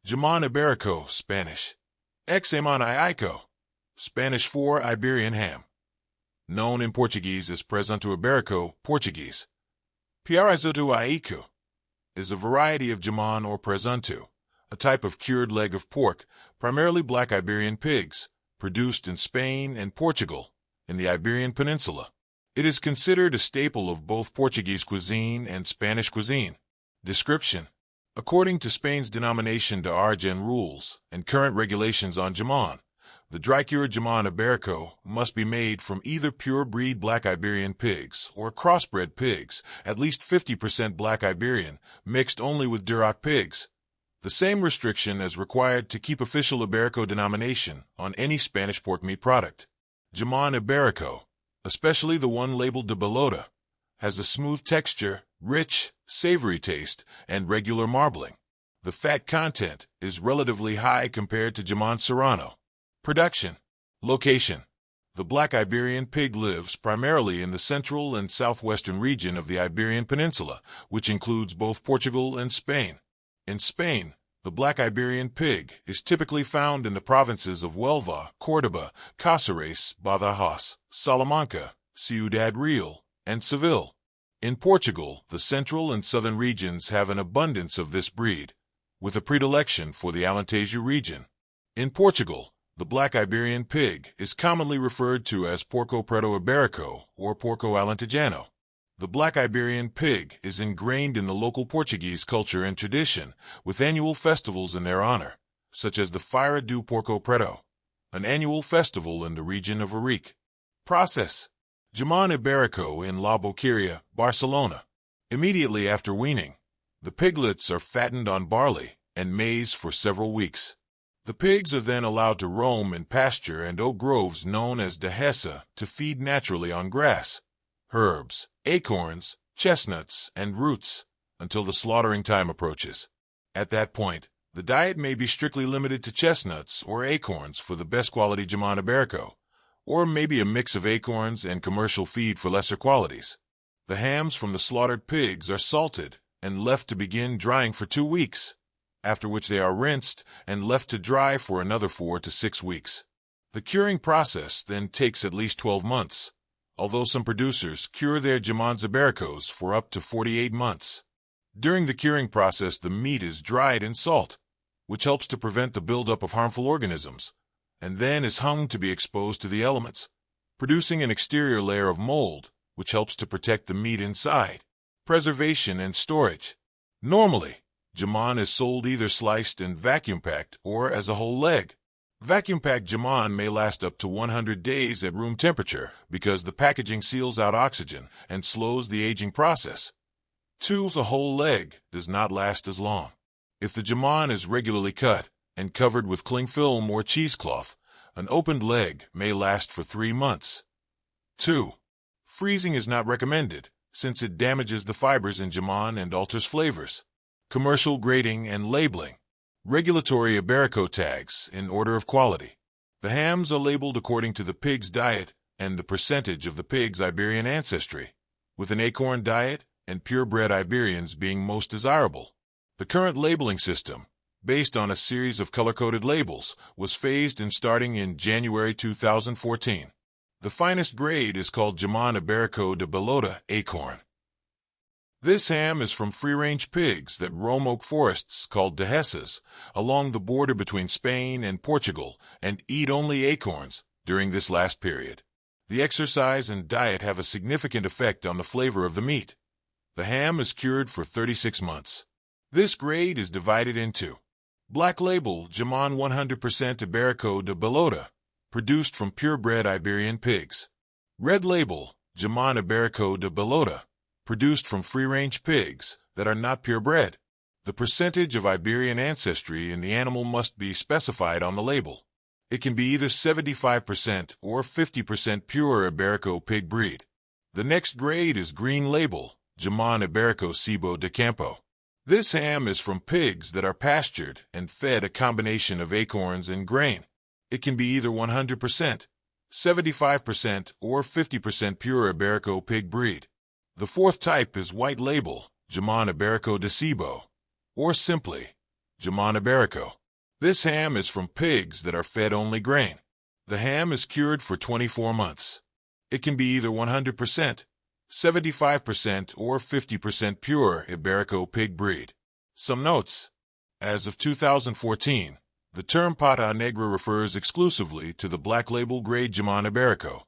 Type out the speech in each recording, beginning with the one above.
Jamón Iberico, Spanish. Jamón Iberico, Spanish for Iberian ham. Known in Portuguese as Presunto Iberico, Portuguese. Presunto Iberico is a variety of jamón or presunto, a type of cured leg of pork, primarily black Iberian pigs, produced in Spain and Portugal, in the Iberian Peninsula. It is considered a staple of both Portuguese cuisine and Spanish cuisine. Description: according to Spain's denomination de origen rules and current regulations on jamón, the dry-cured jamón Iberico must be made from either pure-breed black Iberian pigs or crossbred pigs, at least 50% black Iberian, mixed only with Duroc pigs. The same restriction as required to keep official Iberico denomination on any Spanish pork meat product. Jamón Iberico, especially the one labeled de Bellota, has a smooth texture, rich, savory taste, and regular marbling. The fat content is relatively high compared to jamón serrano. Production. Location. The black Iberian pig lives primarily in the central and southwestern region of the Iberian Peninsula, which includes both Portugal and Spain. In Spain, the black Iberian pig is typically found in the provinces of Huelva, Córdoba, Cáceres, Badajoz, Salamanca, Ciudad Real, and Seville. In Portugal, the central and southern regions have an abundance of this breed, with a predilection for the Alentejo region. In Portugal, the black Iberian pig is commonly referred to as Porco Preto Iberico or Porco Alentejano. The black Iberian pig is ingrained in the local Portuguese culture and tradition, with annual festivals in their honor, such as the Feira do Porco Preto, an annual festival in the region of Arique. Process. Jamón Iberico in La Boqueria, Barcelona. Immediately after weaning, the piglets are fattened on barley and maize for several weeks. The pigs are then allowed to roam in pasture and oak groves known as dehesa to feed naturally on grass, herbs, acorns, chestnuts, and roots until the slaughtering time approaches. At that point, the diet may be strictly limited to chestnuts or acorns for the best quality Jamón Iberico, or maybe a mix of acorns and commercial feed for lesser qualities. The hams from the slaughtered pigs are salted and left to begin drying for 2 weeks, after which they are rinsed and left to dry for another 4 to 6 weeks. The curing process then takes at least 12 months, although some producers cure their Jamón Ibericos for up to 48 months. During the curing process, the meat is dried in salt, which helps to prevent the buildup of harmful organisms, and then is hung to be exposed to the elements, producing an exterior layer of mold, which helps to protect the meat inside. Preservation and storage. Normally, jamón is sold either sliced and vacuum-packed or as a whole leg. Vacuum-packed jamón may last up to 100 days at room temperature because the packaging seals out oxygen and slows the aging process. A whole leg does not last as long. If the jamón is regularly cut and covered with cling film or cheesecloth, an opened leg may last for 3 months. 2. Freezing is not recommended, since it damages the fibers in jamón and alters flavors. Commercial grading and labeling. Regulatory Iberico tags in order of quality. The hams are labeled according to the pig's diet and the percentage of the pig's Iberian ancestry, with an acorn diet and purebred Iberians being most desirable. The current labeling system, based on a series of color-coded labels, was phased in starting in January 2014. The finest grade is called Jamón Iberico de Bellota Acorn. This ham is from free-range pigs that roam oak forests called dehesas along the border between Spain and Portugal and eat only acorns during this last period. The exercise and diet have a significant effect on the flavor of the meat. The ham is cured for 36 months. This grade is divided into Black Label Jamón 100% Iberico de Bellota, produced from purebred Iberian pigs. Red Label Jamón Iberico de Bellota, produced from free-range pigs that are not purebred. The percentage of Iberian ancestry in the animal must be specified on the label. It can be either 75% or 50% pure Iberico pig breed. The next grade is Green Label Jamón Iberico Cebo de Campo. This ham is from pigs that are pastured and fed a combination of acorns and grain. It can be either 100%, 75%, or 50% pure Iberico pig breed. The fourth type is White Label Jamón Iberico de Cebo, or simply Jamon Iberico. This ham is from pigs that are fed only grain. The ham is cured for 24 months. It can be either 100%, 75%, or 50% pure Iberico pig breed. Some notes. As of 2014, the term Pata Negra refers exclusively to the black label grade Jamon Iberico.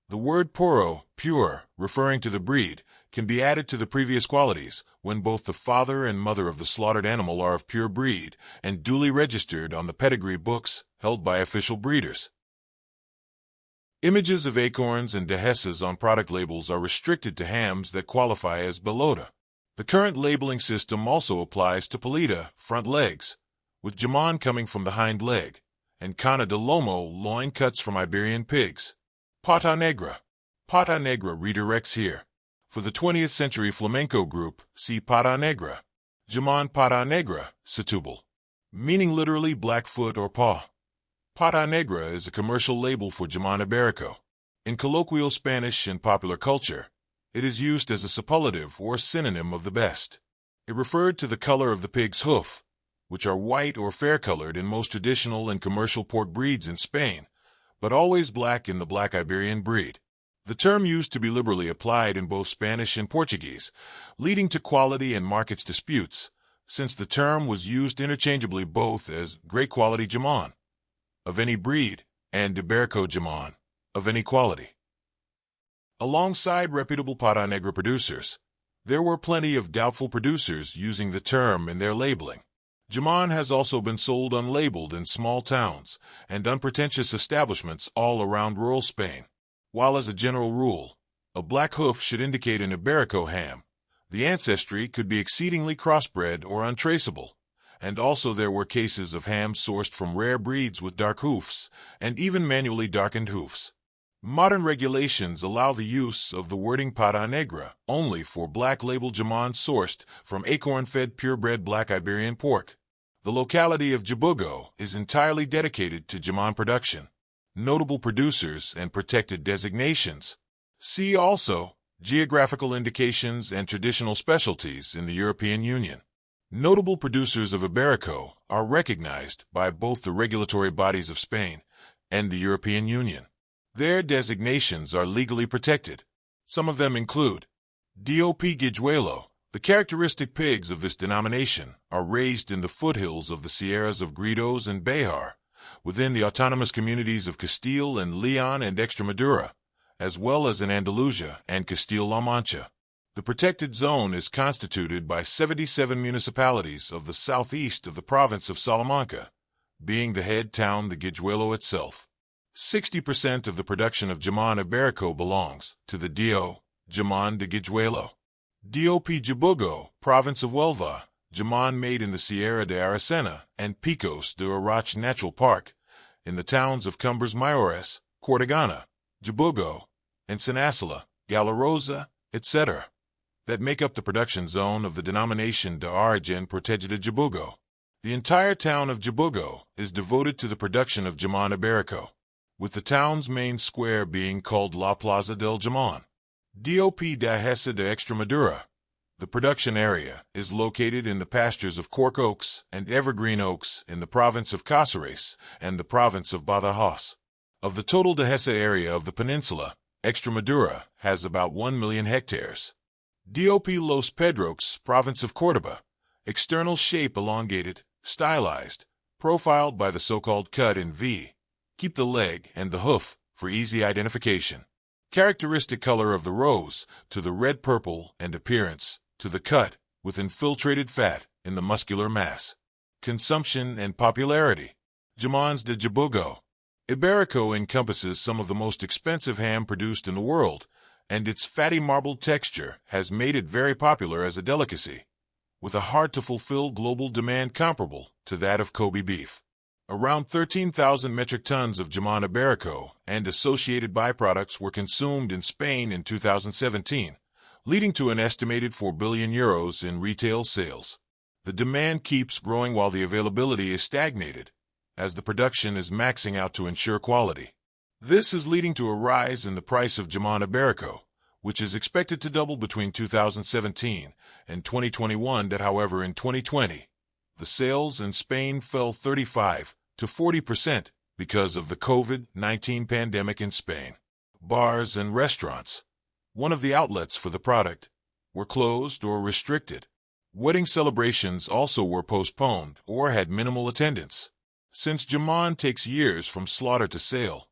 The word puro, pure, referring to the breed, can be added to the previous qualities when both the father and mother of the slaughtered animal are of pure breed and duly registered on the pedigree books held by official breeders. Images of acorns and dehesas on product labels are restricted to hams that qualify as belota. The current labeling system also applies to pelita, front legs, with jamon coming from the hind leg, and cana de lomo, loin cuts from Iberian pigs. Pata Negra. Pata Negra redirects here. For the 20th century flamenco group, see Pata Negra. Jamon Pata Negra, Setúbal, meaning literally black foot or paw. Pata Negra is a commercial label for Jamon Iberico. In colloquial Spanish and popular culture, it is used as a superlative or synonym of the best. It referred to the color of the pig's hoof, which are white or fair-colored in most traditional and commercial pork breeds in Spain, but always black in the black Iberian breed. The term used to be liberally applied in both Spanish and Portuguese, leading to quality and markets disputes, since the term was used interchangeably both as great quality jamon, of any breed, and Iberico jamon, of any quality. Alongside reputable Pata Negra producers, there were plenty of doubtful producers using the term in their labeling. Jamon has also been sold unlabeled in small towns and unpretentious establishments all around rural Spain. While as a general rule, a black hoof should indicate an Iberico ham, the ancestry could be exceedingly crossbred or untraceable, and also there were cases of hams sourced from rare breeds with dark hoofs, and even manually darkened hoofs. Modern regulations allow the use of the wording Pata Negra only for black label jamon sourced from acorn-fed purebred black Iberian pork. The locality of Jabugo is entirely dedicated to jamon production. Notable producers and protected designations. See also geographical indications and traditional specialties in the European Union. Notable producers of Iberico are recognized by both the regulatory bodies of Spain and the European Union. Their designations are legally protected. Some of them include DOP Guijuelo. The characteristic pigs of this denomination are raised in the foothills of the Sierras of Gredos and Béjar, within the autonomous communities of Castile and Leon and Extremadura, as well as in Andalusia and Castile-La Mancha. The protected zone is constituted by 77 municipalities of the southeast of the province of Salamanca, being the head town the Guijuelo itself. 60% of the production of Jamon Iberico belongs to the DO, Jamon de Guijuelo. DOP Jabugo, province of Huelva, jamon made in the Sierra de Aracena and Picos de Urach Natural Park, in the towns of Cumbres Mayores, Cortegana, Jabugo, and Sinasala, Galarosa, etc., that make up the production zone of the denomination de Origen Protegida Jabugo. The entire town of Jabugo is devoted to the production of Jamon Iberico, with the town's main square being called La Plaza del Jamon. DOP Dehesa de Extremadura. The production area is located in the pastures of cork oaks and evergreen oaks in the province of Cáceres and the province of Badajoz. Of the total Dehesa area of the peninsula, Extremadura has about 1 million hectares. DOP Los Pedroques, province of Córdoba. External shape elongated, stylized, profiled by the so-called cut in V. Keep the leg and the hoof for easy identification. Characteristic color of the rose to the red-purple and appearance to the cut with infiltrated fat in the muscular mass. Consumption and popularity. Jamons de Jabugo. Iberico encompasses some of the most expensive ham produced in the world, and its fatty marbled texture has made it very popular as a delicacy, with a hard-to-fulfill global demand comparable to that of Kobe beef. Around 13,000 metric tons of Jamon Iberico and associated byproducts were consumed in Spain in 2017, leading to an estimated 4 billion euros in retail sales. The demand keeps growing while the availability is stagnated, as the production is maxing out to ensure quality. This is leading to a rise in the price of Jamon Iberico, which is expected to double between 2017 and 2021. That, however, in 2020, The sales in Spain fell 35 to 40% because of the COVID-19 pandemic in Spain. Bars and restaurants, one of the outlets for the product, were closed or restricted. Wedding celebrations also were postponed or had minimal attendance. Since jamón takes years from slaughter to sale,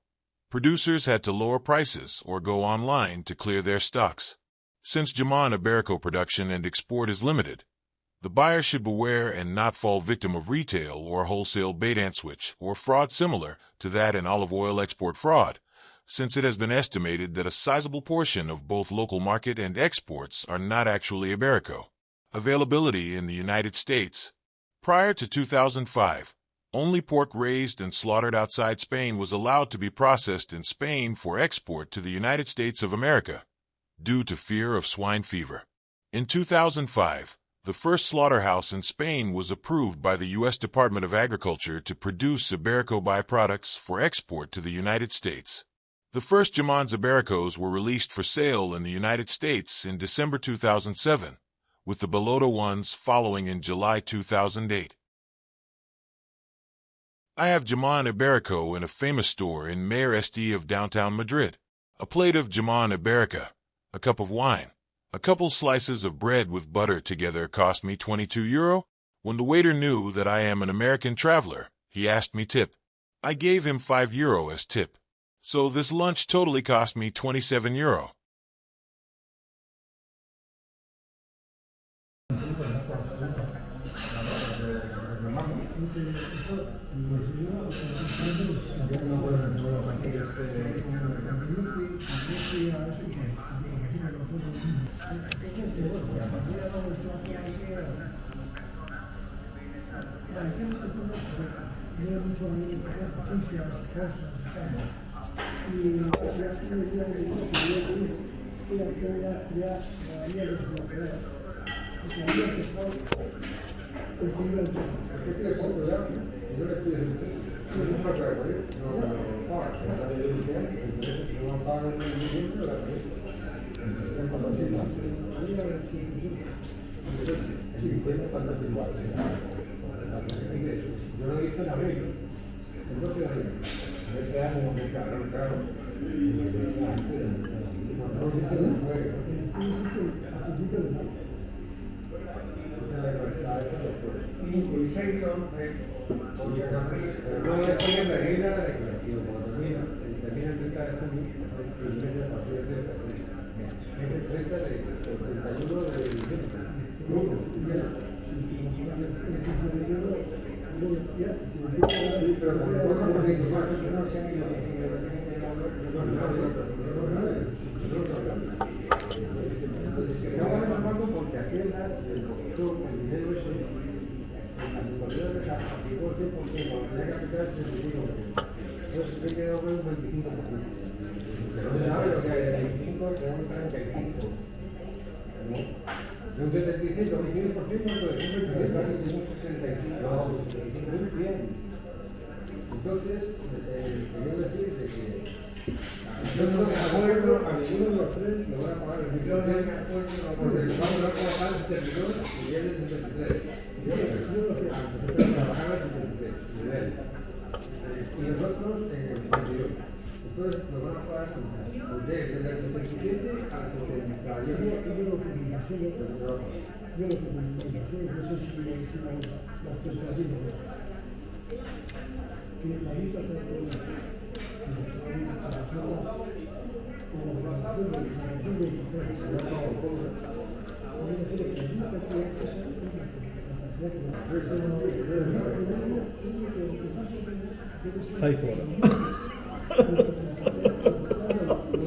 producers had to lower prices or go online to clear their stocks. Since Jamon Iberico production and export is limited, the buyer should beware and not fall victim of retail or wholesale bait-and-switch or fraud similar to that in olive oil export fraud, since it has been estimated that a sizable portion of both local market and exports are not actually Iberico. Availability in the United States. Prior to 2005, only pork raised and slaughtered outside Spain was allowed to be processed in Spain for export to the United States of America, due to fear of swine fever. In 2005, the first slaughterhouse in Spain was approved by the U.S. Department of Agriculture to produce Iberico byproducts for export to the United States. The first Jamón Ibericos were released for sale in the United States in December 2007, with the Belota ones following in July 2008. I have Jamón Iberico in a famous store in Mayor Este of downtown Madrid. A plate of Jamón Iberico, a cup of wine, a couple slices of bread with butter together cost me €22. When the waiter knew that I am an American traveler, he asked me tip. I gave him €5 as tip. So this lunch totally cost me €27.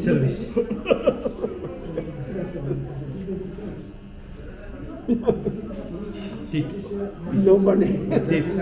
Service. Tips. No money. Tips.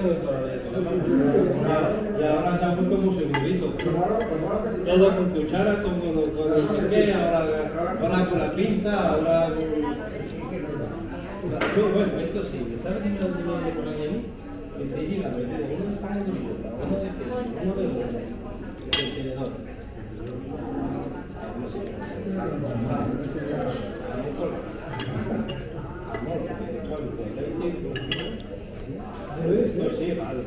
de toda la vida. Y ahora se ha puesto muy segurito. Todo con cuchara, con no sé qué, ahora con la pinza, ahora con... Bueno, esto sí, ¿sabes qué me lo que ponen ahí? Que te llega, uno de jamón de mierda, uno de queso, uno de huevo, del tenedor. Esto sí, vale,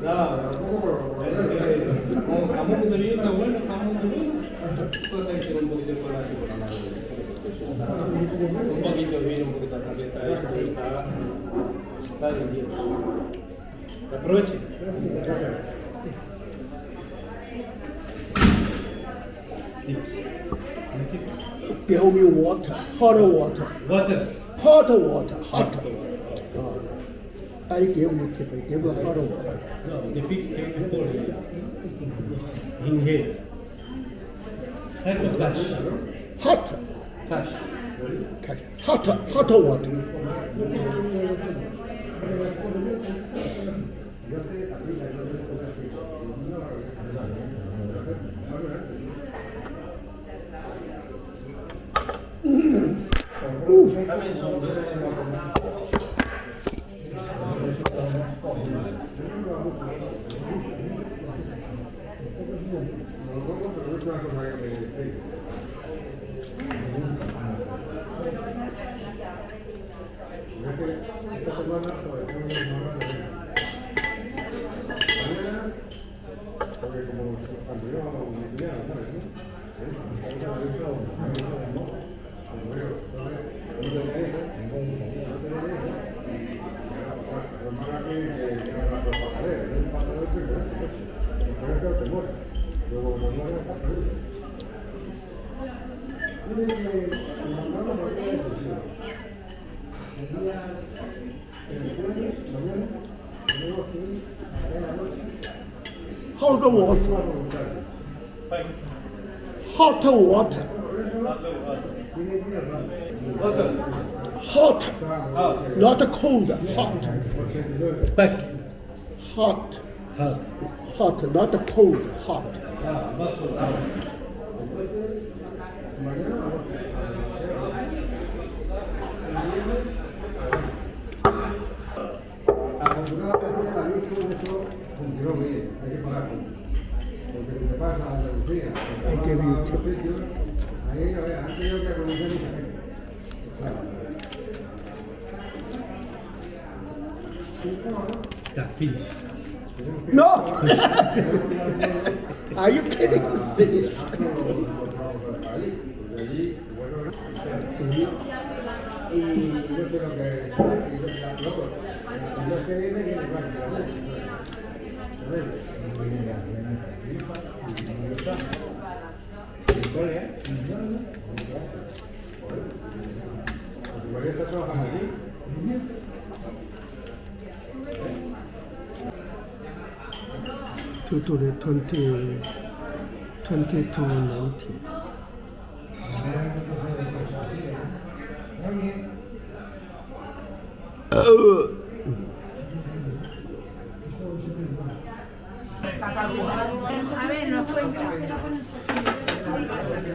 claro, con jamón de mierda, bueno, jamón de mierda, puede ser un poquito por aquí por la mano. Un poquito de vino, un poquito de tarjeta, esto está de Dios. Aproveche. Give me water, hot water. Water. Hot water, hot. I give you tip, I give you hot water. No, the pig came before here. In here. Echo cash. Hot, Cash. hot water. Hot water. Hot water. Hot. Not cold. Hot. Back. Hot. Hot. Not cold. Hot. I give you tip. Finish. No! Are you kidding? Finish. Today 2290.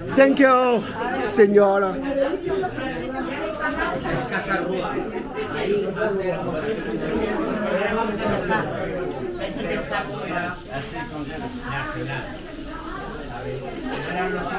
Thank you, señora. Nacional.